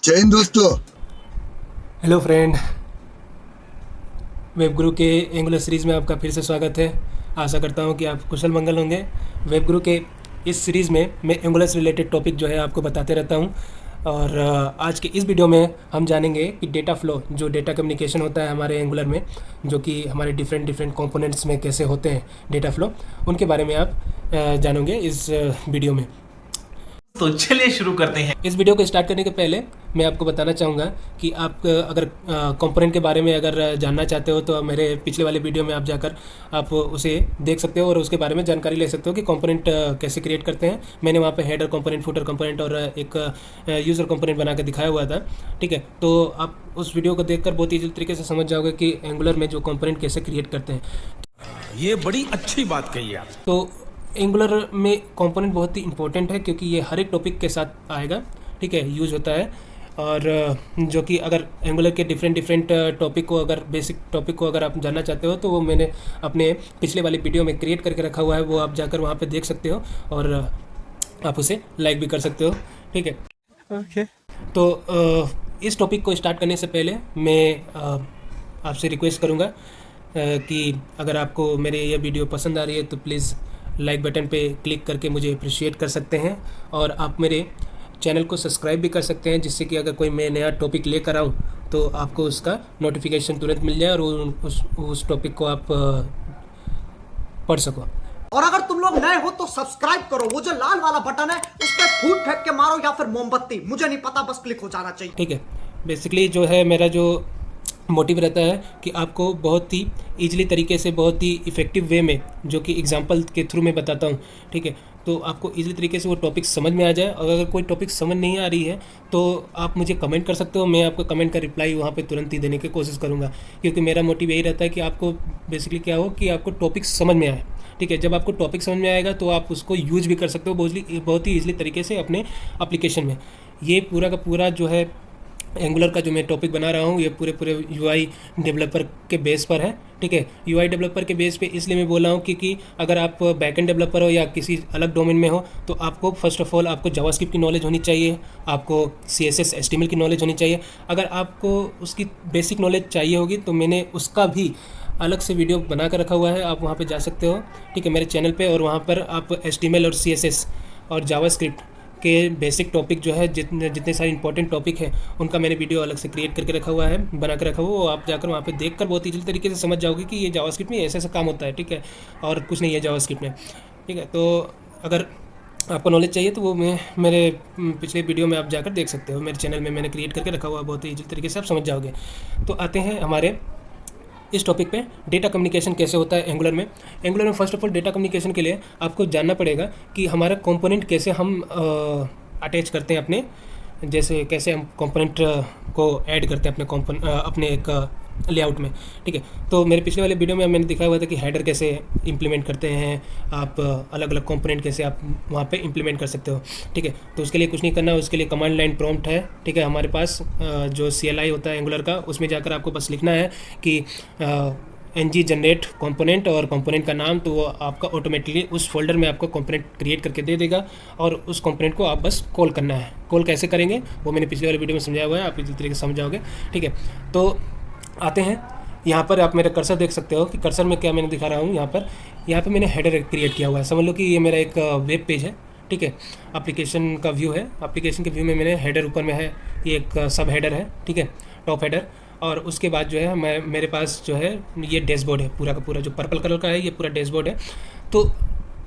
जय हिंद दोस्तों। Hello friend, web गुरु के एंगुलर सीरीज़ में आपका फिर से स्वागत है। आशा करता हूँ कि आप कुशल मंगल होंगे। वेब गुरु के इस सीरीज़ में मैं एंगुलर से रिलेटेड टॉपिक जो है आपको बताते रहता हूँ। और आज के इस वीडियो में हम जानेंगे कि डेटा फ्लो, जो डेटा कम्युनिकेशन होता है हमारे एंगुलर में, जो कि हमारे डिफरेंट डिफरेंट कंपोनेंट्स में कैसे होते हैं डेटा फ्लो, उनके बारे में आप जानोगे इस वीडियो में। तो चलिए शुरू करते हैं। इस वीडियो को स्टार्ट करने के पहले मैं आपको बताना चाहूँगा कि आप अगर कंपोनेंट के बारे में अगर जानना चाहते हो तो मेरे पिछले वाले वीडियो में आप जाकर आप उसे देख सकते हो और उसके बारे में जानकारी ले सकते हो कि कंपोनेंट कैसे क्रिएट करते हैं। मैंने वहाँ पे हेडर कंपोनेंट, फुटर कंपोनेंट और एक यूज़र कंपोनेंट बना के दिखाया हुआ था। ठीक है, तो आप उस वीडियो को देखकर बहुत ईजी तरीके से समझ जाओगे कि एंगुलर में जो कंपोनेंट कैसे क्रिएट करते हैं। ये बड़ी अच्छी बात कही आप। तो एंगुलर में कंपोनेंट बहुत ही इंपॉर्टेंट है क्योंकि ये हर एक टॉपिक के साथ आएगा। ठीक है, यूज़ होता है। और जो कि अगर एंगुलर के डिफरेंट डिफरेंट टॉपिक को, अगर बेसिक टॉपिक को अगर आप जानना चाहते हो तो वो मैंने अपने पिछले वाले वीडियो में क्रिएट करके रखा हुआ है, वो आप जाकर वहाँ पे देख सकते हो और आप उसे लाइक भी कर सकते हो। ठीक है, ओके। तो इस टॉपिक को स्टार्ट करने से पहले मैं आपसे रिक्वेस्ट करूँगा कि अगर आपको मेरे ये वीडियो पसंद आ रही है तो प्लीज़ लाइक बटन पे क्लिक करके मुझे अप्रिशिएट कर सकते हैं। और आप मेरे चैनल को सब्सक्राइब भी कर सकते हैं, जिससे कि अगर कोई मैं नया टॉपिक लेकर आऊँ तो आपको उसका नोटिफिकेशन तुरंत मिल जाए और उस टॉपिक को आप पढ़ सको। और अगर तुम लोग नए हो तो सब्सक्राइब करो, वो जो लाल वाला बटन है उस पर फूट फेंक के मारो या फिर मोमबत्ती, मुझे नहीं पता, बस क्लिक हो जाना चाहिए। ठीक है, बेसिकली जो है मेरा जो मोटिव रहता है कि आपको बहुत ही ईजिली तरीके से, बहुत ही इफ़ेक्टिव वे में, जो कि एग्जांपल के थ्रू मैं बताता हूँ। ठीक है, तो आपको ईजिली तरीके से वो टॉपिक समझ में आ जाए। और अगर कोई टॉपिक समझ नहीं आ रही है तो आप मुझे कमेंट कर सकते हो, मैं आपको कमेंट का रिप्लाई वहाँ पे तुरंत ही देने की कोशिश करूँगा, क्योंकि मेरा मोटिव यही रहता है कि आपको बेसिकली क्या हो कि आपको टॉपिक समझ में आए। ठीक है, जब आपको टॉपिक समझ में आएगा तो आप उसको यूज भी कर सकते हो बहुत ही ईजिली तरीके से अपने एप्लीकेशन में। ये पूरा का पूरा जो है एंगुलर का जो मैं टॉपिक बना रहा हूँ, ये पूरे यूआई डेवलपर के बेस पर है। ठीक है, यूआई डेवलपर के बेस पे इसलिए मैं बोल रहा हूँ क्योंकि अगर आप बैकएंड डेवलपर हो या किसी अलग डोमेन में हो तो आपको फर्स्ट ऑफ ऑल आपको जावास्क्रिप्ट की नॉलेज होनी चाहिए, आपको सीएसएस एचटीएमएल की नॉलेज होनी चाहिए। अगर आपको उसकी बेसिक नॉलेज चाहिए होगी तो मैंने उसका भी अलग से वीडियो बना कर रखा हुआ है, आप वहाँ पे जा सकते हो। ठीक है, मेरे चैनल पे, और वहाँ पर आप एचटीएमएल और सीएसएस और जावास्क्रिप्ट के बेसिक टॉपिक जो है, जितने जितने सारे इंपॉर्टेंट टॉपिक हैं उनका मैंने वीडियो अलग से क्रिएट करके रखा हुआ है, बना के रखा हुआ है। वो आप जाकर वहाँ पे देखकर बहुत ईजी तरीके से समझ जाओगे कि ये जावास्क्रिप्ट में ऐसा ऐसा काम होता है। ठीक है, और कुछ नहीं है जावास्क्रिप्ट में। ठीक है, तो अगर आपको नॉलेज चाहिए तो वो मैं मेरे पिछले वीडियो में आप जाकर देख सकते हो, मेरे चैनल में मैंने क्रिएट करके रखा हुआ है, बहुत ही ईजी तरीके से आप समझ जाओगे। तो आते हैं हमारे इस टॉपिक पे, डेटा कम्युनिकेशन कैसे होता है एंगुलर में। एंगुलर में first of all data communication के लिए आपको जानना पड़ेगा कि हमारा कंपोनेंट कैसे हम अटैच करते हैं अपने, जैसे कैसे हम कंपोनेंट को ऐड करते हैं अपने एक लेआउट में। ठीक है, तो मेरे पिछले वाले वीडियो में मैंने दिखाया हुआ था कि हेडर कैसे इंप्लीमेंट करते हैं, आप अलग अलग कंपोनेंट कैसे आप वहाँ पे इंप्लीमेंट कर सकते हो। ठीक है, तो उसके लिए कुछ नहीं करना, उसके लिए कमांड लाइन प्रॉम्प्ट है। ठीक है, हमारे पास जो CLI होता है एंगुलर का, उसमें जाकर आपको बस लिखना है कि ng जनरेट कंपोनेंट और कंपोनेंट का नाम, तो वो आपका ऑटोमेटिकली उस फोल्डर में आपको कंपोनेंट क्रिएट करके दे देगा और उस कंपोनेंट को आप बस कॉल करना है। कॉल कैसे करेंगे वो मैंने पिछले वाले वीडियो में समझाया हुआ है, आप इसी तरीके से समझ जाओगे। ठीक है, तो आते हैं यहाँ पर, आप मेरा कर्सर देख सकते हो कि कर्सर में क्या मैंने दिखा रहा हूँ। यहाँ पर मैंने हेडर क्रिएट किया हुआ है। समझ लो कि ये मेरा एक वेब पेज है। ठीक है, एप्लीकेशन का व्यू है। एप्लीकेशन के व्यू में मैंने हेडर ऊपर में है, ये एक सब हेडर है। ठीक है, टॉप हेडर। और उसके बाद जो है मेरे पास जो है ये डैशबोर्ड है, पूरा का पूरा जो पर्पल कलर का है, ये पूरा डैशबोर्ड है। तो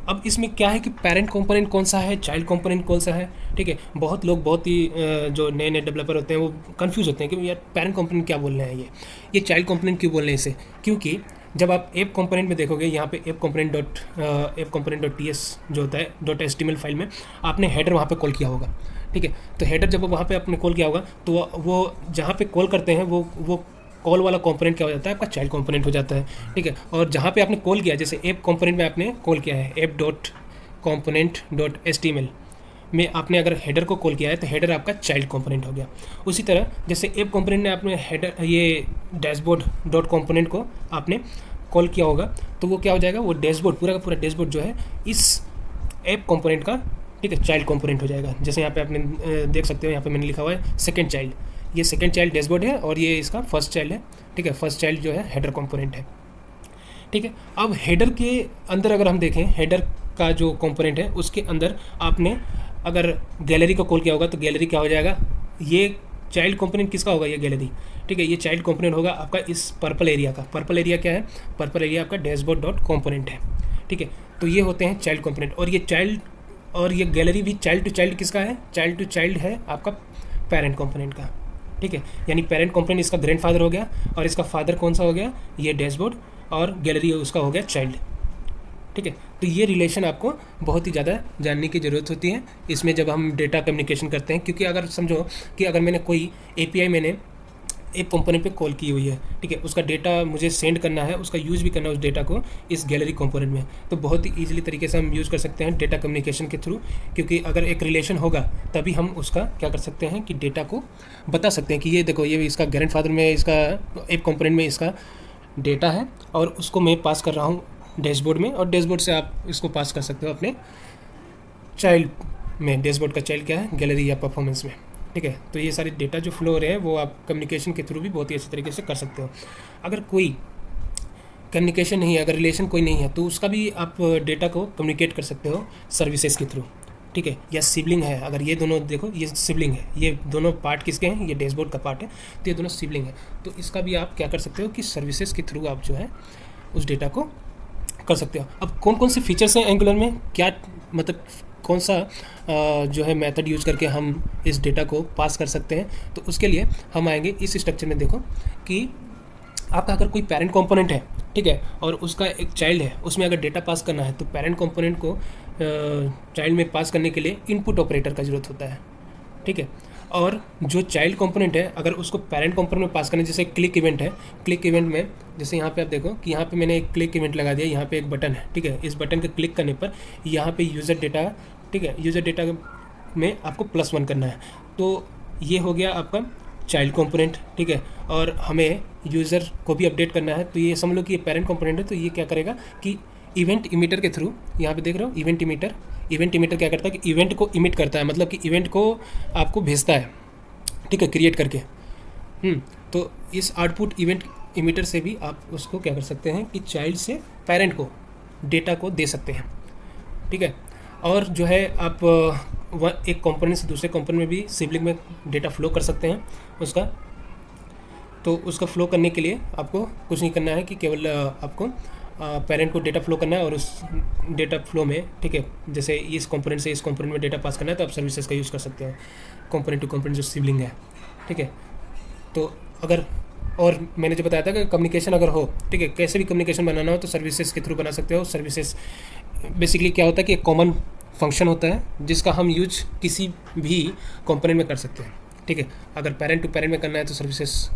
अब इसमें क्या है कि पेरेंट कंपोनेंट कौन सा है, चाइल्ड कंपोनेंट कौन सा है। ठीक है, बहुत लोग, बहुत ही जो नए नए डेवलपर होते हैं वो कंफ्यूज होते हैं कि यार पेरेंट कंपोनेंट क्या बोल रहे हैं, ये चाइल्ड कंपोनेंट क्यों बोल रहे हैं इसे। क्योंकि जब आप ऐप कंपोनेंट में देखोगे, यहाँ पे app component dot T S जो होता है .html फाइल में आपने हेडर वहाँ पे कॉल किया होगा। ठीक है, तो हेडर जब वहाँ पे आपने कॉल किया होगा तो वो जहाँ पे कॉल करते हैं वो कॉल वाला कंपोनेंट क्या हो जाता है, आपका चाइल्ड कंपोनेंट हो जाता है। ठीक है, और जहाँ पे आपने कॉल किया, जैसे ऐप कंपोनेंट में आपने कॉल किया है app dot component dot HTML में आपने अगर हेडर को कॉल किया है तो हेडर आपका चाइल्ड कंपोनेंट हो गया। उसी तरह जैसे ऐप कंपोनेंट में आपने हेडर ये डैशबोर्ड डॉट कंपोनेंट को आपने कॉल किया होगा तो वो क्या हो जाएगा, वो डैशबोर्ड पूरा का पूरा डैशबोर्ड जो है इस ऐप कंपोनेंट का ठीक है, चाइल्ड कंपोनेंट हो जाएगा। जैसे यहाँ पे आपने देख सकते हो, यहाँ पे मैंने लिखा हुआ है सेकंड चाइल्ड, ये सेकंड चाइल्ड डैशबोर्ड है और ये इसका फर्स्ट चाइल्ड है। ठीक है, फर्स्ट चाइल्ड जो है हेडर कंपोनेंट है। ठीक है, अब हेडर के अंदर अगर हम देखें, हेडर का जो कंपोनेंट है उसके अंदर आपने अगर गैलरी को कॉल किया होगा तो गैलरी क्या हो जाएगा, ये चाइल्ड कंपोनेंट किसका होगा, ये गैलरी। ठीक है, ये चाइल्ड कंपोनेंट होगा आपका इस पर्पल एरिया का। पर्पल एरिया क्या है, पर्पल एरिया आपका डैशबोर्ड डॉट कंपोनेंट है। ठीक है, तो ये होते हैं चाइल्ड कंपोनेंट। और ये चाइल्ड और ये गैलरी भी चाइल्ड टू चाइल्ड किसका है, चाइल्ड टू चाइल्ड है आपका पेरेंट कंपोनेंट का। ठीक है, यानी पेरेंट कंपोनेंट इसका ग्रैंडफादर हो गया और इसका फादर कौन सा हो गया, ये डैशबोर्ड, और गैलरी उसका हो गया चाइल्ड। ठीक है, तो ये रिलेशन आपको बहुत ही ज़्यादा जानने की ज़रूरत होती है इसमें जब हम डेटा कम्युनिकेशन करते हैं। क्योंकि अगर समझो कि अगर मैंने कोई API मैंने एक कंपोनेंट पे कॉल की हुई है, ठीक है, उसका डेटा मुझे सेंड करना है, उसका यूज़ भी करना है उस डेटा को इस गैलरी कंपोनेंट में, तो बहुत ही ईजिली तरीके से हम यूज़ कर सकते हैं डेटा कम्युनिकेशन के थ्रू। क्योंकि अगर एक रिलेशन होगा तभी हम उसका क्या कर सकते हैं कि डेटा को बता सकते हैं कि ये देखो, ये इसका ग्रैंडफादर में, इसका एक कंपोनेंट में इसका डेटा है और उसको मैं पास कर रहा हूँ डैशबोर्ड में, और डैशबोर्ड से आप इसको पास कर सकते हो अपने चाइल्ड में। डैशबोर्ड का चाइल्ड क्या है, गैलरी या परफॉर्मेंस में। ठीक है, तो ये सारे डेटा जो फ्लो हो रहे हैं वो आप कम्युनिकेशन के थ्रू भी बहुत ही अच्छे तरीके से कर सकते हो। अगर कोई कम्युनिकेशन नहीं है, अगर रिलेशन कोई नहीं है, तो उसका भी आप डेटा को कम्युनिकेट कर सकते हो सर्विसेज के थ्रू। ठीक है, या सिबलिंग है, अगर ये दोनों देखो, ये सिबलिंग है, ये दोनों पार्ट किसके हैं, ये डैशबोर्ड का पार्ट है, तो ये दोनों सिबलिंग है, तो इसका भी आप क्या कर सकते हो कि सर्विसेज के थ्रू आप जो है उस डेटा को कर सकते हो। अब कौन कौन से फीचर्स हैं एंगुलर में, क्या मतलब कौन सा जो है मेथड यूज़ करके हम इस डेटा को पास कर सकते हैं, तो उसके लिए हम आएंगे इस स्ट्रक्चर में। देखो कि आपका अगर कोई पेरेंट कंपोनेंट है, ठीक है, और उसका एक चाइल्ड है, उसमें अगर डेटा पास करना है तो पेरेंट कंपोनेंट को चाइल्ड में पास करने के लिए इनपुट ऑपरेटर का ज़रूरत होता है। ठीक है, और जो चाइल्ड कंपोनेंट है अगर उसको पेरेंट कंपोनेंट में पास करना है, जैसे क्लिक इवेंट है, क्लिक इवेंट में जैसे यहाँ पे आप देखो कि यहाँ पे मैंने एक क्लिक इवेंट लगा दिया, यहाँ पे एक बटन है। ठीक है, इस बटन के क्लिक करने पर यहाँ पे यूज़र डेटा, ठीक है, यूज़र डेटा में आपको +1 करना है, तो ये हो गया आपका चाइल्ड कंपोनेंट। ठीक है, और हमें यूज़र को भी अपडेट करना है, तो ये समझ लो कि ये पेरेंट कंपोनेंट है, तो ये क्या करेगा कि इवेंट इमीटर के थ्रू, यहाँ पे देख रहे हो इवेंट इमीटर क्या करता है कि इवेंट को इमिट करता है, मतलब कि इवेंट को आपको भेजता है। ठीक है, क्रिएट करके। तो इस आउटपुट इवेंट इमीटर से भी आप उसको क्या कर सकते हैं कि चाइल्ड से पेरेंट को डेटा को दे सकते हैं। ठीक है, और जो है आप एक कंपोनेंट से दूसरे कंपोनेंट में भी सिबलिंग में डेटा फ्लो कर सकते हैं उसका। तो उसका फ्लो करने के लिए आपको कुछ नहीं करना है कि केवल आपको पेरेंट को डेटा फ्लो करना है, और उस डेटा फ्लो में, ठीक है, जैसे इस कंपोनेंट से इस कंपोनेंट में डेटा पास करना है तो आप सर्विसेज का यूज़ कर सकते हो, कंपोनेंट टू कंपोनेंट जो सिबलिंग है। ठीक है, तो अगर, और मैंने जो बताया था कि कम्युनिकेशन अगर हो, ठीक है, कैसे भी कम्युनिकेशन बनाना हो तो सर्विसेज के थ्रू बना सकते हो। सर्विसेज बेसिकली क्या होता है कि एक कॉमन फंक्शन होता है जिसका हम यूज किसी भी कंपोनेंट में कर सकते हैं। ठीक है, अगर पेरेंट टू पेरेंट में करना है तो सर्विसेज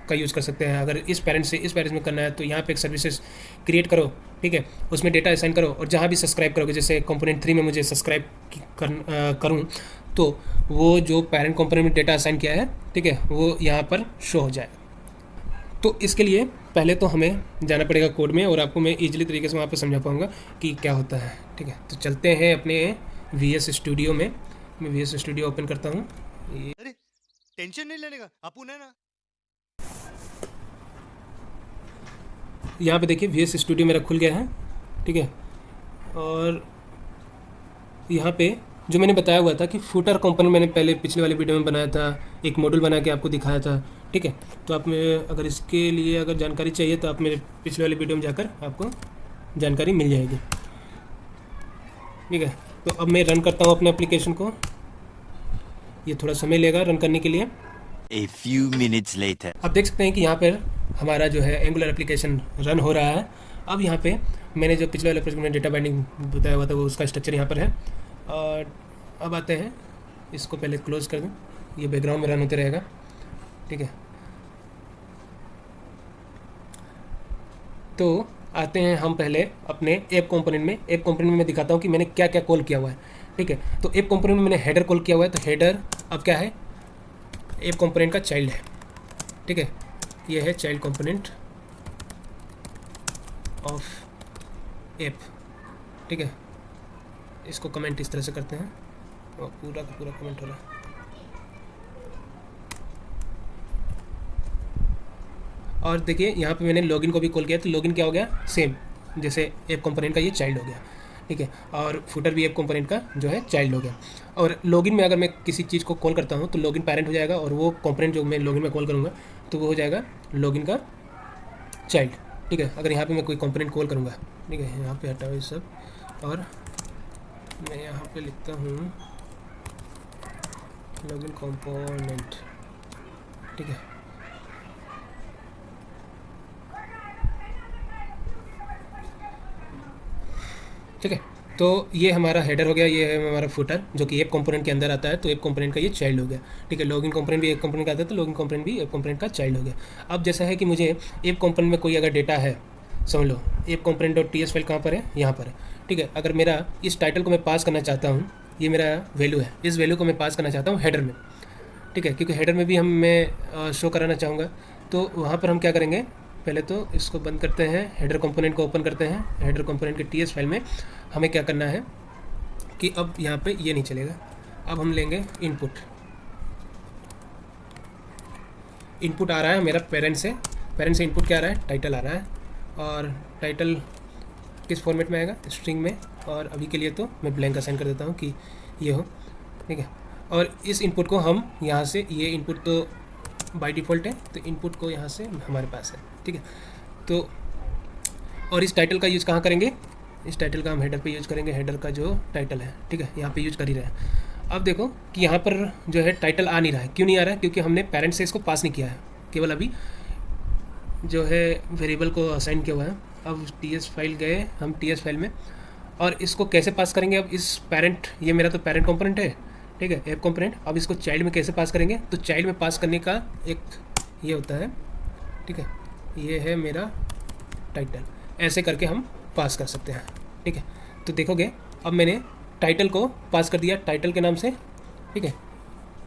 का यूज़ कर सकते हैं, अगर इस पेरेंट से इस पेरेंट में करना है तो यहाँ पे एक सर्विसेज क्रिएट करो। ठीक है, उसमें डेटा असाइन करो, और जहाँ भी सब्सक्राइब करोगे, जैसे कंपोनेंट 3 में मुझे सब्सक्राइब करूँ तो वो जो पेरेंट कंपोनेंट में डेटा असाइन किया है, ठीक है, वो यहाँ पर शो हो जाए। तो इसके लिए पहले तो हमें जाना पड़ेगा कोड में, और आपको मैं ईजिली तरीके से वहाँ पर समझा पाऊँगा कि क्या होता है। ठीक है, तो चलते हैं अपने VS स्टूडियो में। मैं VS स्टूडियो ओपन करता हूँ। अरे टेंशन नहीं लेने का, अपन है ना। यहाँ पे देखिए VS स्टूडियो मेरा खुल गया है। ठीक है, और यहाँ पे जो मैंने बताया हुआ था कि फूटर कंपोनेंट मैंने पहले पिछले वाले वीडियो में बनाया था, एक मॉडल बना के आपको दिखाया था। ठीक है, तो आप में अगर इसके लिए अगर जानकारी चाहिए तो आप मेरे पिछले वाले वीडियो में जाकर आपको जानकारी मिल जाएगी। ठीक है, तो अब मैं रन करता हूँ अपने एप्लीकेशन को। ये थोड़ा समय लेगा रन करने के लिए। A few minutes later. आप देख सकते हैं कि यहाँ पर हमारा जो है एंगुलर एप्लीकेशन रन हो रहा है। अब यहाँ पे मैंने जो पिछले वाले एप्लीकेशन में डेटा बाइंडिंग बताया हुआ था वो उसका स्ट्रक्चर यहाँ पर है। और अब आते हैं, इसको पहले क्लोज कर दूँ, ये बैकग्राउंड में रन होते रहेगा। ठीक है, तो आते हैं हम पहले अपने ऐप कंपोनेंट में। ऐप कंपोनेंट में मैं दिखाता हूँ कि मैंने क्या क्या कॉल किया हुआ है। ठीक है, तो ऐप कंपोनेंट में मैंने हेडर कॉल किया हुआ है, तो हेडर अब क्या है, ऐप कंपोनेंट का चाइल्ड है। ठीक है, ये है चाइल्ड कंपोनेंट ऑफ ऐप। ठीक है, इसको कमेंट इस तरह से करते हैं, और पूरा का पूरा कमेंट हो रहा है। और देखिए यहाँ पे मैंने लॉगिन को भी कॉल किया तो लॉगिन क्या हो गया, सेम जैसे ऐप कंपोनेंट का ये चाइल्ड हो गया, ठीक है। और फुटर भी ऐप कंपोनेंट का जो है चाइल्ड हो गया। और लॉगिन में अगर मैं किसी चीज़ को कॉल करता हूँ तो लॉगिन पैरेंट हो जाएगा, और वो कंपोनेंट जो मैं लॉगिन में कॉल करूँगा तो वो हो जाएगा लॉगिन का चाइल्ड, ठीक है। अगर यहाँ पे मैं कोई कंपोनेंट कॉल करूँगा, ठीक है, यहाँ पे हटाओ ये सब, और मैं यहाँ पे लिखता हूँ लॉगिन कंपोनेंट, ठीक है। ठीक है, तो ये हमारा हेडर हो गया, ये है हमारा फुटर जो कि ऐप कंपोनेंट के अंदर आता है, तो ऐप कंपोनेंट का ये चाइल्ड हो गया, ठीक है। लॉगिन कंपोनेंट भी ऐप कंपोनेंट का आता है तो लॉगिन कंपोनेंट भी ऐप कंपोनेंट का चाइल्ड हो गया। अब जैसा है कि मुझे ऐप कंपोनेंट में कोई अगर डेटा है, समझ लो app component dot T S file कहाँ पर है, यहाँ पर है, ठीक है। अगर मेरा इस टाइटल को मैं पास करना चाहता हूँ, ये मेरा वैल्यू है, इस वैल्यू को मैं पास करना चाहता हूँ हेडर में, ठीक है, क्योंकि हेडर में भी मैं शो कराना चाहूँगा। तो वहाँ पर हम क्या करेंगे, पहले तो इसको बंद करते हैं, हेडर कंपोनेंट को ओपन करते हैं। हेडर कंपोनेंट के टीएस फाइल में हमें क्या करना है कि अब यहाँ पे ये नहीं चलेगा, अब हम लेंगे इनपुट। इनपुट आ रहा है मेरा पेरेंट से इनपुट क्या आ रहा है, टाइटल आ रहा है, और टाइटल किस फॉर्मेट में आएगा, स्ट्रिंग में, और अभी के लिए तो मैं ब्लैंक असाइन कर देता हूँ कि ये हो, ठीक है। और इस इनपुट को हम यहाँ से, ये इनपुट तो बाय डिफ़ॉल्ट है, तो इनपुट को यहाँ से हमारे पास है, ठीक है। तो और इस टाइटल का यूज़ कहाँ करेंगे, इस टाइटल का हम हेडर पे यूज़ करेंगे, हेडर का जो टाइटल है, ठीक है, यहाँ पे यूज़ कर ही रहे हैं। अब देखो कि यहाँ पर जो है टाइटल आ नहीं रहा है, क्यों नहीं आ रहा है, क्योंकि हमने पेरेंट से इसको पास नहीं किया है, केवल अभी जो है वेरिएबल को असाइन किया हुआ है। अब टीएस फाइल गए हम टीएस फाइल में, और इसको कैसे पास करेंगे, अब इस पेरेंट, ये मेरा तो पेरेंट कंपोनेंट है, ठीक है, ऐप कंपोनेंट। अब इसको चाइल्ड में कैसे पास करेंगे, तो चाइल्ड में पास करने का एक ये होता है, ठीक है, ये है मेरा टाइटल, ऐसे करके हम पास कर सकते हैं, ठीक है। तो देखोगे अब मैंने टाइटल को पास कर दिया टाइटल के नाम से, ठीक है,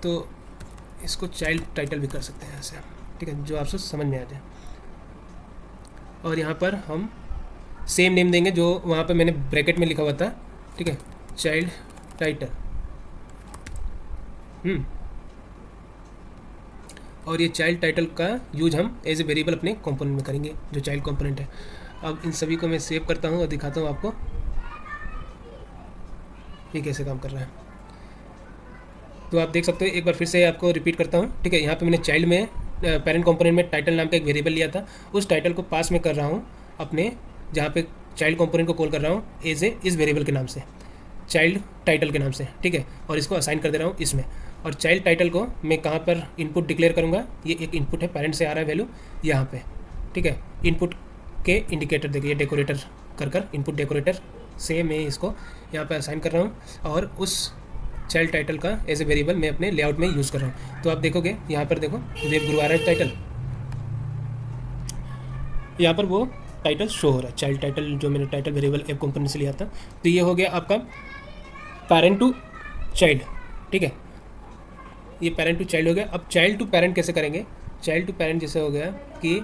तो इसको चाइल्ड टाइटल भी कर सकते हैं ऐसे, ठीक है, जो आपसे समझ में आ जाए। और यहाँ पर हम सेम नेम देंगे जो वहाँ पे मैंने ब्रैकेट में लिखा हुआ था, ठीक है, चाइल्ड टाइटल। और ये चाइल्ड टाइटल का यूज हम एज ए वेरिएबल अपने कंपोनेंट में करेंगे जो चाइल्ड कंपोनेंट है। अब इन सभी को मैं सेव करता हूँ और दिखाता हूँ आपको ये कैसे काम कर रहा है। तो आप देख सकते हो, एक बार फिर से आपको रिपीट करता हूँ, ठीक है। यहाँ पे मैंने चाइल्ड में पेरेंट कंपोनेंट में टाइटल नाम का एक वेरिएबल लिया था, उस टाइटल को पास में कर रहा हूँ अपने, जहाँ पे चाइल्ड कंपोनेंट को कॉल कर रहा हूँ एज ए इस वेरिएबल के नाम से, चाइल्ड टाइटल के नाम से, ठीक है, और इसको असाइन कर दे रहा हूँ इसमें। और चाइल्ड टाइटल को मैं कहाँ पर इनपुट डिक्लेयर करूँगा, ये एक इनपुट है, पेरेंट से आ रहा है वैल्यू यहाँ पे, ठीक है। इनपुट के इंडिकेटर देखिए डेकोरेटर कर इनपुट डेकोरेटर से मैं इसको यहाँ पे असाइन कर रहा हूँ, और उस चाइल्ड टाइटल का एज ए वेरिएबल मैं अपने लेआउट में यूज़ कर रहा हूँ। तो आप देखोगे यहाँ पर देखो वेब गुरु आ रहा है टाइटल, यहाँ पर वो टाइटल शो हो रहा है, चाइल्ड टाइटल जो मैंने टाइटल वेरिएबल ऐप कंपोनेंट से लिया था। तो ये हो गया आपका पेरेंट टू चाइल्ड, ठीक है, ये पेरेंट टू चाइल्ड हो गया। अब चाइल्ड टू पेरेंट कैसे करेंगे, चाइल्ड टू पेरेंट जैसे हो गया कि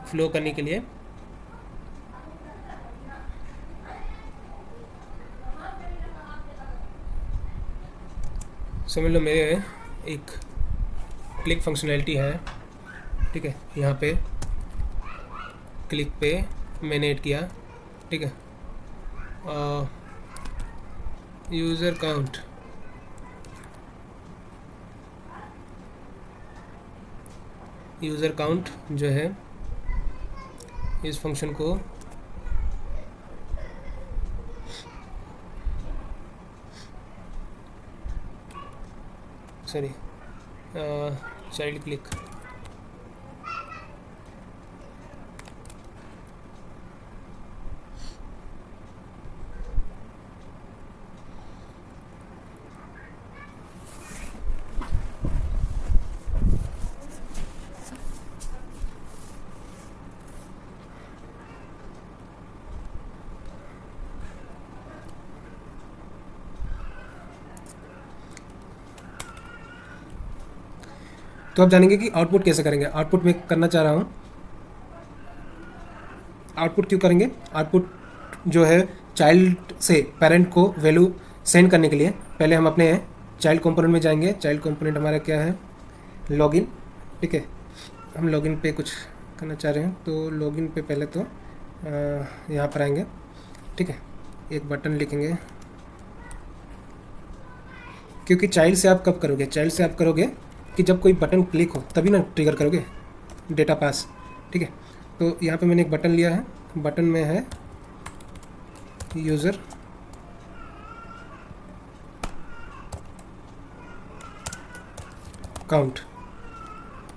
फ्लो करने के लिए समझ लो मेरे एक क्लिक फंक्शनैलिटी है, ठीक है, यहाँ पे क्लिक पे मैंने ऐड किया, ठीक है, यूज़र काउंट, यूज़र काउंट जो है इस फंक्शन को सॉरी चाइल्ड क्लिक, तो आप जानेंगे कि आउटपुट कैसे करेंगे। आउटपुट में करना चाह रहा हूँ, आउटपुट क्यों करेंगे, आउटपुट जो है चाइल्ड से पेरेंट को वैल्यू सेंड करने के लिए पहले हम अपने चाइल्ड कंपोनेंट में जाएंगे। चाइल्ड कंपोनेंट हमारा क्या है, लॉगिन। ठीक है, हम लॉगिन पे कुछ करना चाह रहे हैं तो लॉगिन पे पहले तो यहाँ पर आएंगे। ठीक है, एक बटन लिखेंगे, क्योंकि चाइल्ड से आप कब करोगे, चाइल्ड से आप करोगे कि जब कोई बटन क्लिक हो तभी ना ट्रिगर करोगे डेटा पास। ठीक है, तो यहाँ पे मैंने एक बटन लिया है, बटन में है यूज़र काउंट।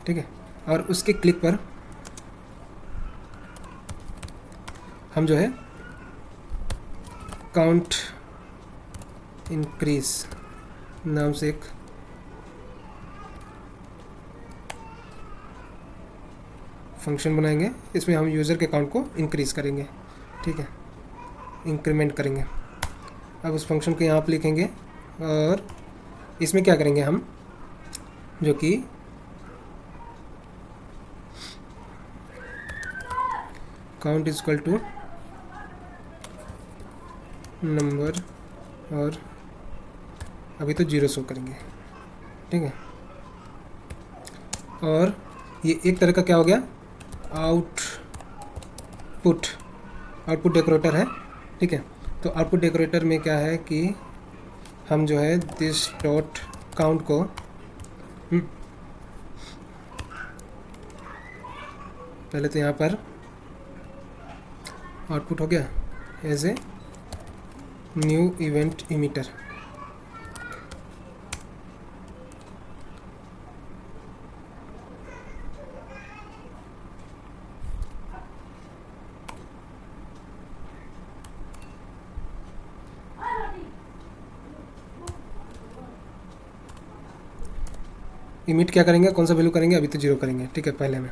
ठीक है, और उसके क्लिक पर हम जो है काउंट इंक्रीज नाम से एक फंक्शन बनाएंगे। इसमें हम यूज़र के काउंट को इंक्रीज़ करेंगे। ठीक है, इंक्रीमेंट करेंगे। अब उस फंक्शन को यहाँ पर लिखेंगे और इसमें क्या करेंगे हम, जो कि count is equal to number, और अभी तो 0 शो करेंगे। ठीक है, और ये एक तरह का क्या हो गया, आउटपुट डेकोरेटर है। ठीक है, तो आउटपुट डेकोरेटर में क्या है कि हम जो है दिस डॉट काउंट को पहले तो यहाँ पर आउटपुट हो गया as a new event emitter. Emit क्या करेंगे, कौन सा वैल्यू करेंगे, अभी तो 0 करेंगे। ठीक है, पहले में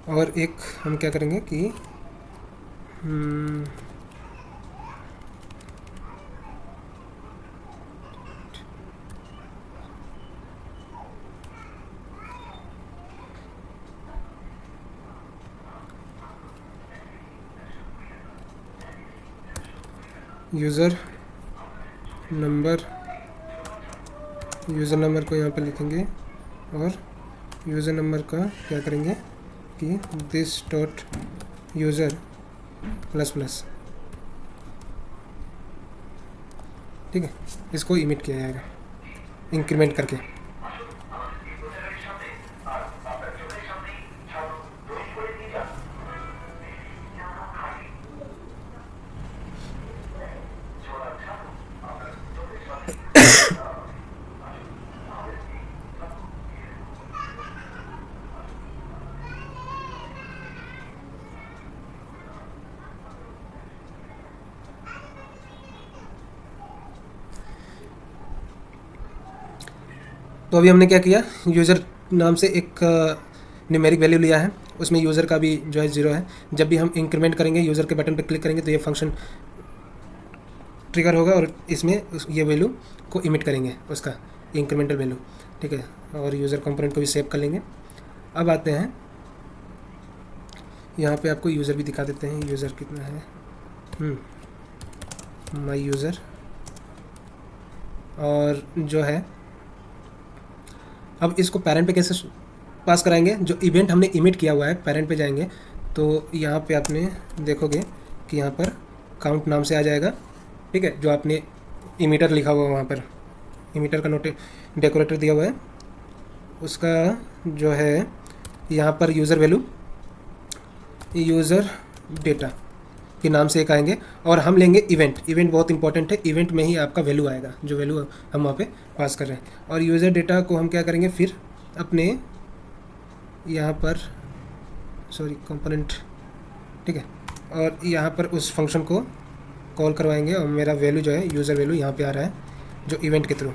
और एक हम क्या करेंगे कि यूज़र नंबर को यहाँ पे लिखेंगे और यूज़र नंबर का क्या करेंगे कि this dot user plus plus. ठीक है, इसको इमिट किया जाएगा इंक्रीमेंट करके। तो अभी हमने क्या किया, यूज़र नाम से एक न्यूमेरिक वैल्यू लिया है, उसमें यूज़र का भी जो है 0 है। जब भी हम इंक्रीमेंट करेंगे, यूज़र के बटन पर क्लिक करेंगे तो ये फंक्शन ट्रिगर होगा और इसमें ये वैल्यू को इमिट करेंगे, उसका इंक्रीमेंटल वैल्यू। ठीक है, और यूज़र कंपोनेंट को भी सेव कर लेंगे। अब आते हैं यहाँ पे, आपको यूज़र भी दिखा देते हैं, यूज़र कितना है, माई यूज़र। और जो है अब इसको पेरेंट पे कैसे पास कराएंगे, जो इवेंट हमने इमिट किया हुआ है पेरेंट पे जाएंगे तो यहाँ पे आपने देखोगे कि यहाँ पर काउंट नाम से आ जाएगा। ठीक है, जो आपने इमीटर लिखा हुआ है वहाँ पर, इमीटर का डेकोरेटर दिया हुआ है, उसका जो है यहाँ पर यूज़र वैल्यू, यूज़र डेटा के नाम से एक आएंगे और हम लेंगे इवेंट बहुत इंपॉर्टेंट है, इवेंट में ही आपका वैल्यू आएगा, जो वैल्यू हम वहाँ पे पास कर रहे हैं। और यूज़र डेटा को हम क्या करेंगे, फिर अपने यहाँ पर कंपोनेंट। ठीक है, और यहाँ पर उस फंक्शन को कॉल करवाएंगे और मेरा वैल्यू जो है यूज़र वैल्यू यहाँ पे आ रहा है जो इवेंट के थ्रू,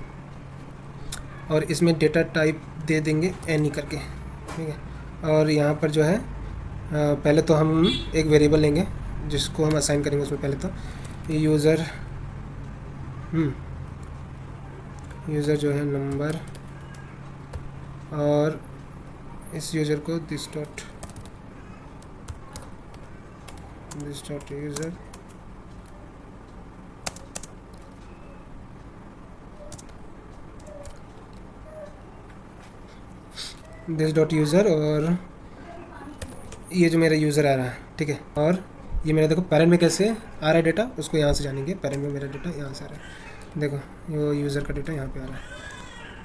और इसमें डेटा टाइप दे देंगे एनी करके। ठीक है, और यहाँ पर जो है पहले तो हम एक वेरिएबल लेंगे जिसको हम असाइन करेंगे उसमें पहले तो यूज़र यूज़र जो है नंबर, और इस यूज़र को this dot user this dot user, और ये जो मेरा यूज़र आ रहा है, ठीक है, और ये मेरा देखो पेरेंट में कैसे आ रहा है डेटा, उसको यहाँ से जानेंगे। पेरेंट में मेरा डेटा यहाँ से आ रहा है, देखो वो यूज़र का डेटा यहाँ पे आ रहा है।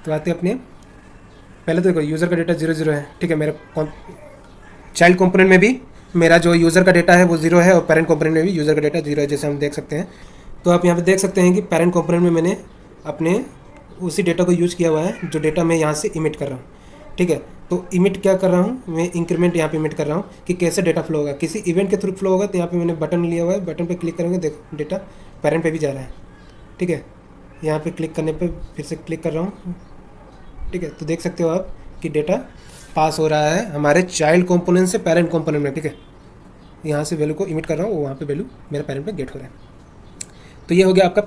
तो आते हैं अपने, पहले तो देखो यूज़र का डेटा 0 है, ठीक है। मेरा चाइल्ड कंपोनेंट में भी मेरा जो यूज़र का डेटा है वो 0 है, और पेरेंट कंपोनेंट में भी यूज़र का डेटा 0 है, जैसे हम देख सकते हैं। तो आप यहाँ पे देख सकते हैं कि पेरेंट कंपोनेंट में मैंने अपने उसी डेटा को यूज़ किया हुआ है जो डेटा मैं यहाँ से इमिट कर रहा हूँ, ठीक है। तो इमिट क्या कर रहा हूँ मैं, इंक्रीमेंट यहाँ पे इमिट कर रहा हूँ कि कैसे डेटा फ्लो होगा, किसी इवेंट के थ्रू फ्लो होगा। तो यहाँ पे मैंने बटन लिया हुआ है, बटन पे क्लिक करेंगे, देखो डेटा पेरेंट पे भी जा रहा है, ठीक है। यहाँ पे क्लिक करने पे फिर से क्लिक कर रहा हूँ, ठीक है। तो देख सकते हो आप कि डेटा पास हो रहा है हमारे चाइल्ड कंपोनेंट से पेरेंट कंपोनेंट में, ठीक है। यहाँ से वैल्यू को इमिट कर रहा हूँ, वहाँ पे वैल्यू मेरा पेरेंट पे गेट हो रहा है। तो ये हो गया आपका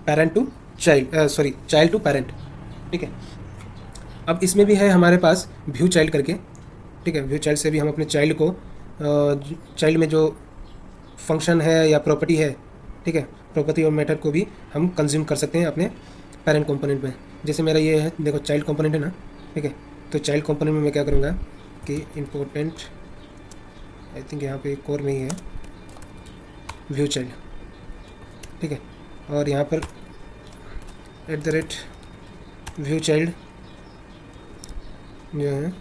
parent to child, sorry child to parent, ठीक है। अब इसमें भी है हमारे पास व्यू चाइल्ड करके, ठीक है। व्यू चाइल्ड से भी हम अपने चाइल्ड को, चाइल्ड में जो फंक्शन है या प्रॉपर्टी है, ठीक है, प्रॉपर्टी और मेथड को भी हम कंज्यूम कर सकते हैं अपने पेरेंट कंपोनेंट में। जैसे मेरा ये है, देखो चाइल्ड कंपोनेंट है ना, ठीक है। तो चाइल्ड कंपोनेंट में मैं क्या करूँगा कि इम्पोर्टेंट, आई थिंक यहाँ पे कोर में ही है व्यू चाइल्ड, ठीक है। और यहाँ पर @व्यू चाइल्ड जो है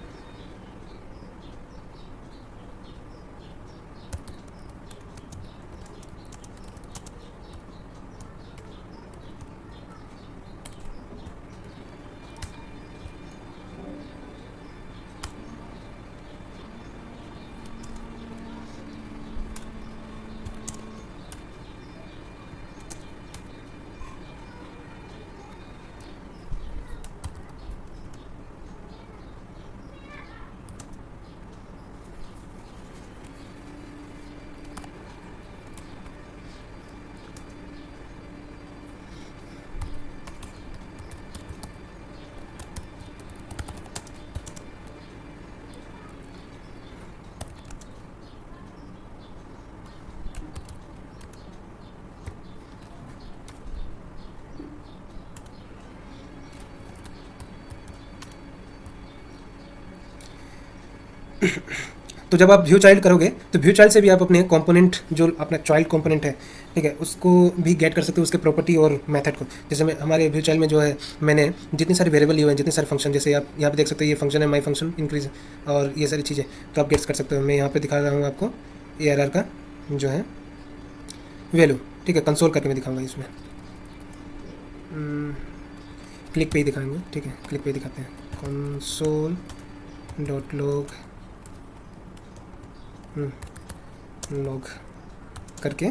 तो जब आप व्यू चाइल्ड करोगे तो व्यू चाइल्ड से भी आप अपने कंपोनेंट, जो अपना चाइल्ड कंपोनेंट है, ठीक है, उसको भी गेट कर सकते हो, उसके प्रॉपर्टी और मेथड को। जैसे मैं हमारे व्यू चाइल्ड में जो है मैंने जितनी सारी वेरिएबल लिए हुए हैं, जितने सारे फंक्शन, जैसे आप यहाँ पे देख सकते हो ये फंक्शन है माई फंक्शन इंक्रीज, और ये सारी चीज़ें तो आप गेट्स कर सकते हो। मैं यहाँ पे दिखा रहा हूँ आपको ARR का जो है वैल्यू, ठीक है, कंसोल करके मैं दिखाऊंगा इसमें। क्लिक पे ही दिखाएंगे, ठीक है, क्लिक पे ही दिखाते हैं। कंसोल डॉट लॉग करके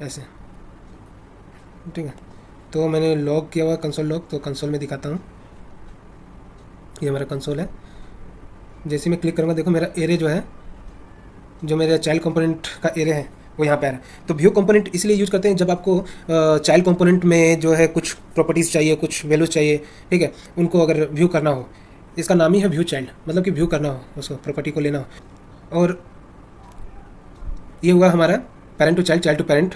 ऐसे, ठीक है। तो मैंने लॉग किया हुआ कंसोल लॉग, तो कंसोल में दिखाता हूँ, ये हमारा कंसोल है। जैसे मैं क्लिक करूँगा, देखो मेरा एरे जो है, जो मेरा चाइल्ड कंपोनेंट का एरे है वो यहाँ पे आ रहा है। तो व्यू कंपोनेंट इसलिए यूज़ करते हैं जब आपको चाइल्ड कंपोनेंट में जो है कुछ प्रॉपर्टीज़ चाहिए, कुछ वैल्यूज चाहिए, ठीक है, उनको अगर व्यू करना हो, इसका नाम ही है व्यू चाइल्ड, मतलब कि व्यू करना हो, उसको प्रॉपर्टी को लेना हो। और ये हुआ हमारा parent to child, child to parent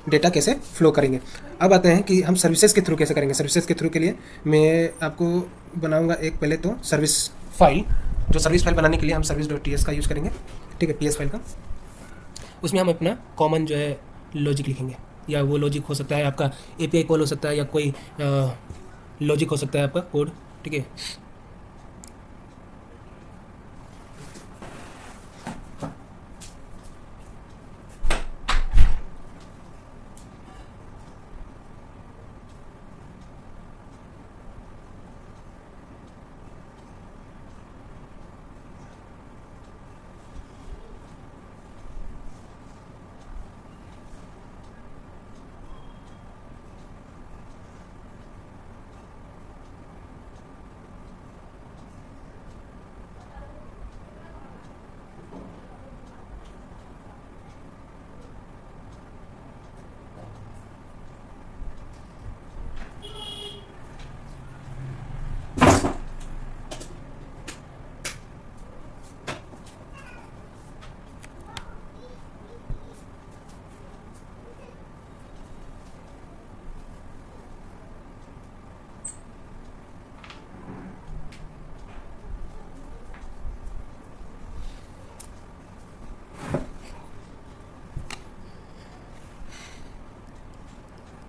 data कैसे फ्लो करेंगे। अब आते हैं कि हम सर्विसेज के थ्रू कैसे करेंगे। सर्विसेज के थ्रू के लिए मैं आपको बनाऊंगा एक, पहले तो सर्विस फाइल, जो सर्विस फाइल बनाने के लिए हम service.ts का यूज़ करेंगे, ठीक है, PS फाइल का। उसमें हम अपना कॉमन जो है लॉजिक लिखेंगे, या वो लॉजिक हो सकता है आपका API कॉल हो सकता है, या कोई लॉजिक हो सकता है आपका कोड, ठीक है।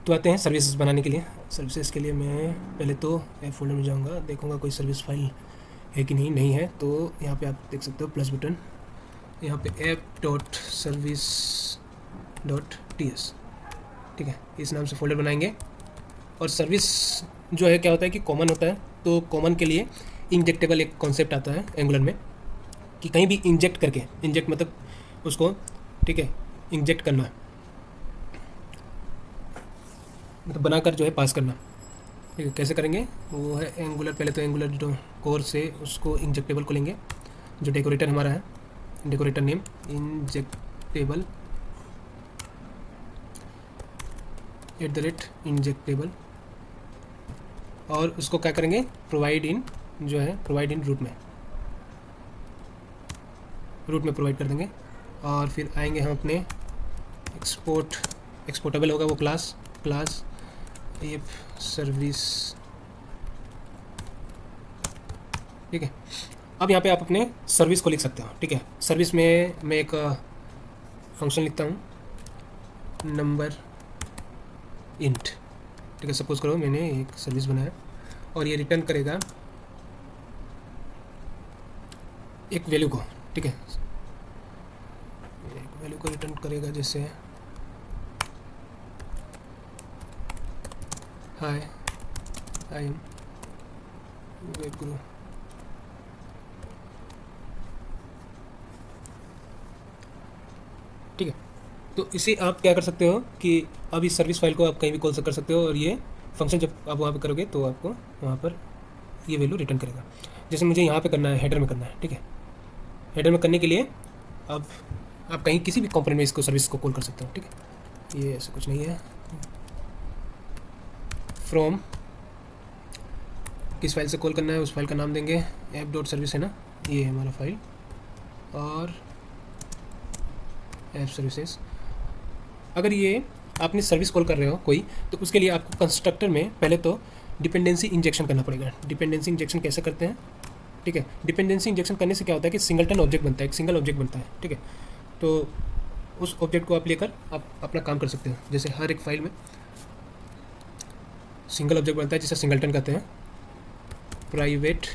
तो आते हैं सर्विसेज बनाने के लिए। सर्विसेज के लिए मैं पहले तो ऐप फोल्डर में जाऊंगा, देखूंगा कोई सर्विस फाइल है कि नहीं है। तो यहाँ पे आप देख सकते हो प्लस बटन, यहाँ पे app.service.ts, ठीक है, इस नाम से फोल्डर बनाएंगे। और सर्विस जो है क्या होता है कि कॉमन होता है, तो कॉमन के लिए इंजेक्टेबल एक कॉन्सेप्ट आता है एंगुलर में कि कहीं भी इंजेक्ट करके, इंजेक्ट मतलब उसको, ठीक है, इंजेक्ट करना मतलब बनाकर जो है पास करना, ठीक है। कैसे करेंगे वो है एंगुलर, पहले तो एंगुलर जो कोर से उसको इंजेक्टेबल को लेंगे, जो डेकोरेटर हमारा है, डेकोरेटर नेम इंजेक्टेबल @इंजेक्टेबल, और उसको क्या करेंगे प्रोवाइड इन, जो है प्रोवाइड इन रूट में प्रोवाइड कर देंगे। और फिर आएंगे हम अपने एक्सपोर्टेबल होगा वो क्लास ऐप सर्विस, ठीक है। अब यहाँ पे आप अपने सर्विस को लिख सकते हो, ठीक है। सर्विस में मैं एक फंक्शन लिखता हूँ नंबर इंट, ठीक है। सपोज करो मैंने एक सर्विस बनाया और ये रिटर्न करेगा एक वैल्यू को, ठीक है, एक वैल्यू को रिटर्न करेगा, जैसे हाय आई एम वेब गुरु, ठीक है। तो इसे आप क्या कर सकते हो कि अब इस सर्विस फाइल को आप कहीं भी कॉल कर सकते हो, और ये फंक्शन जब आप वहाँ पे करोगे तो आपको वहाँ पर ये वैल्यू रिटर्न करेगा। जैसे मुझे यहाँ पे करना है, हेडर में करना है, ठीक है। हेडर में करने के लिए अब आप कहीं किसी भी कंपोनेंट में इसको सर्विस को कॉल कर सकते हो, ठीक है। ये ऐसा कुछ नहीं है। फ्रॉम किस फाइल से कॉल करना है उस फाइल का नाम देंगे, app.service है ना, ये है हमारा फाइल, और ऐप सर्विसेज। अगर ये आपने सर्विस कॉल कर रहे हो कोई, तो उसके लिए आपको कंस्ट्रक्टर में पहले तो डिपेंडेंसी इंजेक्शन करना पड़ेगा। डिपेंडेंसी इंजेक्शन कैसे करते हैं, ठीक है। डिपेंडेंसी इंजेक्शन करने से क्या होता है कि सिंगलटन ऑब्जेक्ट बनता है, एक सिंगल ऑब्जेक्ट बनता है, ठीक है। तो उस ऑब्जेक्ट को आप लेकर आप अपना काम कर सकते हो। जैसे हर एक फाइल में सिंगल ऑब्जेक्ट बनता है जिसे सिंगलटन कहते हैं, प्राइवेट,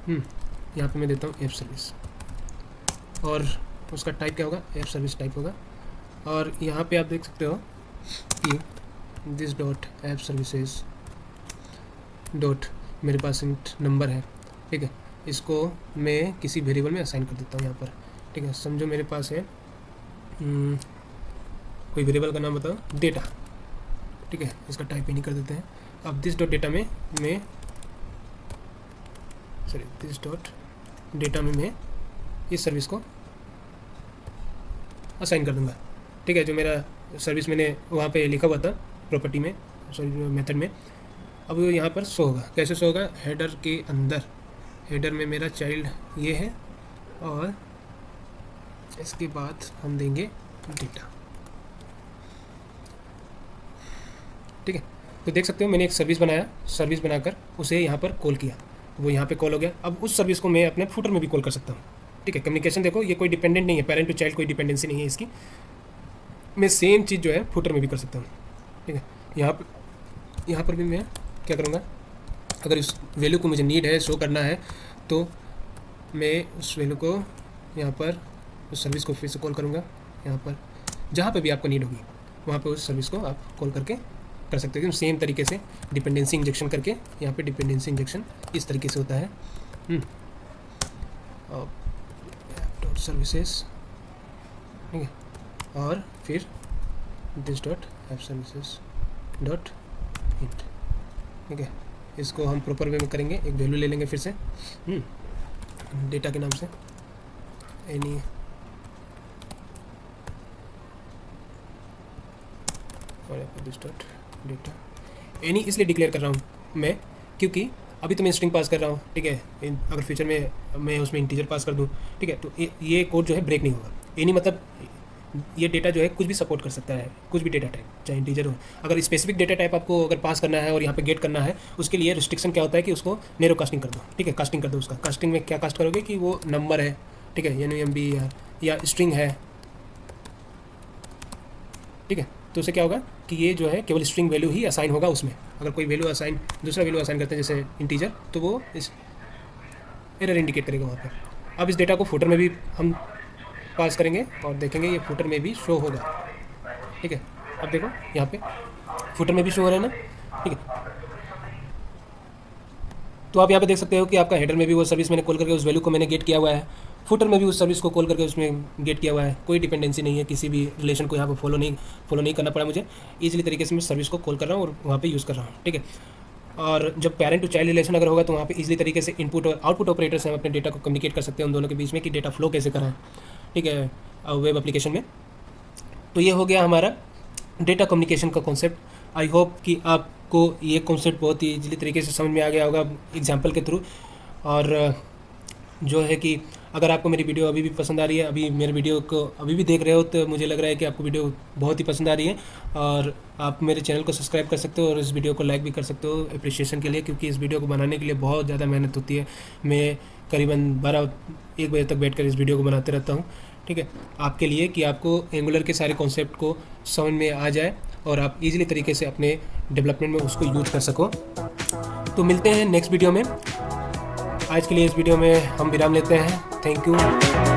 यहाँ पे मैं देता हूँ ऐप सर्विस, और उसका टाइप क्या होगा, ऐप सर्विस टाइप होगा। और यहाँ पे आप देख सकते हो कि this dot app services dot, मेरे पास इंट नंबर है, ठीक है। इसको मैं किसी वेरिएबल में असाइन कर देता हूँ यहाँ पर, ठीक है। समझो मेरे पास है कोई वेरिएबल का नाम बताओ, डेटा, ठीक है। इसका टाइप ही नहीं कर देते हैं। अब दिस डॉट डेटा में मैं इस सर्विस को असाइन कर दूंगा, ठीक है। जो मेरा सर्विस मैंने वहाँ पे लिखा हुआ था प्रॉपर्टी में, सॉरी मेथड में, अब वो यहाँ पर शो होगा। कैसे शो होगा, हेडर के अंदर, हेडर में मेरा चाइल्ड ये है, और इसके बाद हम देंगे डेटा, ठीक है। तो देख सकते हो मैंने एक सर्विस बनाया, सर्विस बनाकर उसे यहाँ पर कॉल किया, वो यहाँ पे कॉल हो गया। अब उस सर्विस को मैं अपने फुटर में भी कॉल कर सकता हूँ, ठीक है। कम्युनिकेशन देखो, ये कोई डिपेंडेंट नहीं है, पेरेंट टू चाइल्ड कोई डिपेंडेंसी नहीं है इसकी। मैं सेम चीज़ जो है फुटर में भी कर सकता हूँ, ठीक है। यहाँ पर भी मैं क्या करूँगा, अगर इस वैल्यू को मुझे नीड है, शो करना है, तो मैं उस वैल्यू को यहाँ पर उस सर्विस को फिर से कॉल करूँगा। यहाँ पर जहाँ पर भी आपको नीड होगी वहाँ पर उस सर्विस को आप कॉल करके कर सकते हो। सेम तरीके से डिपेंडेंसी इंजेक्शन करके, यहाँ पे डिपेंडेंसी इंजेक्शन इस तरीके से होता है। डॉट सर्विसेज, ठीक है, और फिर this dot app services dot int, ठीक है। इसको हम प्रॉपर वे में करेंगे, एक वैल्यू ले लेंगे फिर से डेटा के नाम से, any this dot data. Any इसलिए डिक्लेयर कर रहा हूँ मैं क्योंकि अभी तो मैं स्ट्रिंग पास कर रहा हूँ, ठीक है। अगर फ्यूचर में मैं उसमें इंटीजर पास कर दूँ, ठीक है, तो ये कोड जो है ब्रेक नहीं होगा। एनी मतलब ये डेटा जो है कुछ भी सपोर्ट कर सकता है, कुछ भी डेटा टाइप, चाहे इंटीजर हो। अगर स्पेसिफिक डेटा टाइप आपको अगर पास करना है और यहाँ पे गेट करना है, उसके लिए रिस्ट्रिक्शन क्या होता है कि उसको नैरो कास्टिंग कर दो, ठीक है। कास्टिंग कर दो उसका, कास्टिंग में क्या कास्ट करोगे कि वो नंबर है, ठीक है, NUMB या स्ट्रिंग है, ठीक है। तो उससे क्या होगा कि ये जो है केवल स्ट्रिंग वैल्यू ही असाइन होगा उसमें। अगर कोई वैल्यू असाइन दूसरा वैल्यू असाइन करते हैं जैसे इंटीजर, तो वो इस एरर इंडिकेट करेगा वहाँ पर। अब इस डेटा को फुटर में भी हम पास करेंगे और देखेंगे ये फुटर में भी शो होगा। ठीक है, अब देखो यहाँ पे फुटर में भी शो हो रहा है ना। ठीक है, तो आप यहाँ पे देख सकते हो कि आपका हेडर में भी वो सर्विस मैंने कॉल करके उस वैल्यू को मैंने गेट किया हुआ है, फुटर में भी उस सर्विस को कॉल करके उसमें गेट किया हुआ है। कोई डिपेंडेंसी नहीं है, किसी भी रिलेशन को यहाँ पे फॉलो नहीं करना पड़ा मुझे। ईजिली तरीके से मैं सर्विस को कॉल कर रहा हूँ और वहाँ पे यूज़ कर रहा हूँ। ठीक है, और जब पेरेंट टू चाइल्ड रिलेशन अगर होगा तो वहाँ पे ईजिली तरीके से इनपुट और आउटपुट ऑपरेटर से हम अपने डेटा को कम्युनिकेट कर सकते हैं उन दोनों के बीच में कि डेटा फ्लो कैसे कराएं। ठीक है, वेब एप्लीकेशन में। तो ये हो गया हमारा डेटा कम्युनिकेशन का कॉन्सेप्ट। आई होप कि आपको ये कॉन्सेप्ट बहुत ही ईजिली तरीके से समझ में आ गया होगा एग्जाम्पल के थ्रू। और जो है कि अगर आपको मेरी वीडियो अभी भी पसंद आ रही है, अभी मेरे वीडियो को अभी भी देख रहे हो, तो मुझे लग रहा है कि आपको वीडियो बहुत ही पसंद आ रही है और आप मेरे चैनल को सब्सक्राइब कर सकते हो और इस वीडियो को लाइक भी कर सकते हो अप्रिशिएशन के लिए, क्योंकि इस वीडियो को बनाने के लिए बहुत ज़्यादा मेहनत होती है। मैं करीबन 12-1 बजे तक बैठकर इस वीडियो को बनाते रहता हूँ। ठीक है, आपके लिए कि आपको एंगुलर के सारे कॉन्सेप्ट को समझ में आ जाए और आप इजीली तरीके से अपने डेवलपमेंट में उसको यूज कर सको। तो मिलते हैं नेक्स्ट वीडियो में। आज के लिए इस वीडियो में हम विराम लेते हैं। Thank you.